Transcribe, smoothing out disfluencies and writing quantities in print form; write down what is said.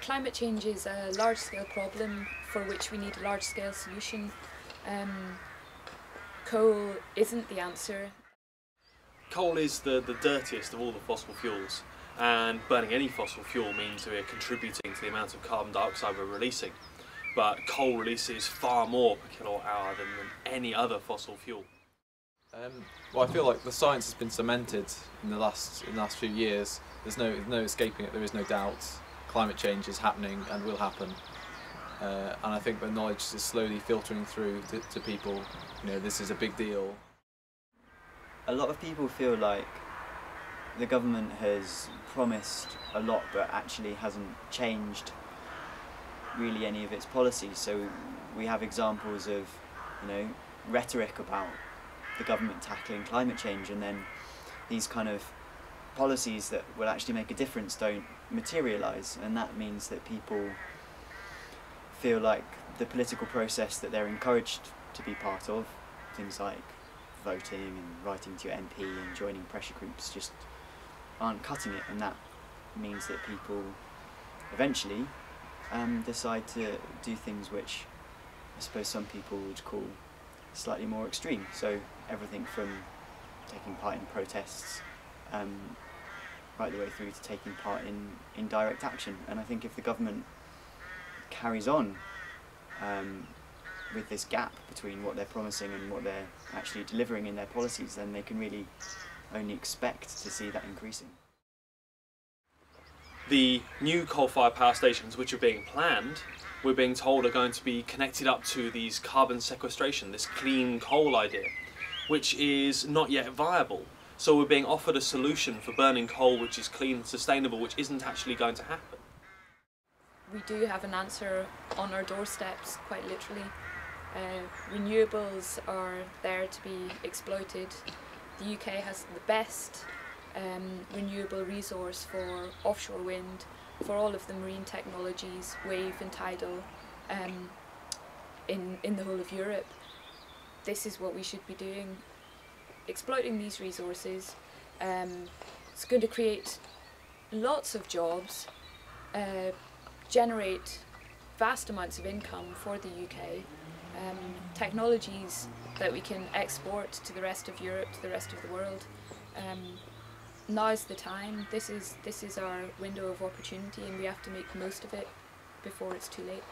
Climate change is a large-scale problem for which we need a large-scale solution. Coal isn't the answer. Coal is the dirtiest of all the fossil fuels, and burning any fossil fuel means we're contributing to the amount of carbon dioxide we're releasing. But coal releases far more per kilowatt hour than any other fossil fuel. Well, I feel like the science has been cemented in the last few years. There's no escaping it. There is no doubt. Climate change is happening and will happen. And I think the knowledge is slowly filtering through to people. You know, this is a big deal. A lot of people feel like the government has promised a lot but actually hasn't changed really any of its policies. So we have examples of, you know, rhetoric about the government tackling climate change, and then these kind of policies that will actually make a difference don't materialise, and that means that people feel like the political process that they're encouraged to be part of, things like voting and writing to your MP and joining pressure groups, just aren't cutting it, and that means that people eventually decide to do things which I suppose some people would call slightly more extreme. So everything from taking part in protests right the way through to taking part in direct action. And I think if the government carries on with this gap between what they're promising and what they're actually delivering in their policies, then they can really only expect to see that increasing. The new coal-fired power stations which are being planned, we're being told are going to be connected up to these carbon sequestration, this clean coal idea, which is not yet viable. So we're being offered a solution for burning coal which is clean and sustainable, which isn't actually going to happen. We do have an answer on our doorsteps, quite literally. Renewables are there to be exploited. The UK has the best renewable resource for offshore wind, for all of the marine technologies, wave and tidal, in the whole of Europe. This is what we should be doing, exploiting these resources. It's going to create lots of jobs, generate vast amounts of income for the UK, technologies that we can export to the rest of Europe, to the rest of the world. Now's the time. This is our window of opportunity, and we have to make the most of it before it's too late.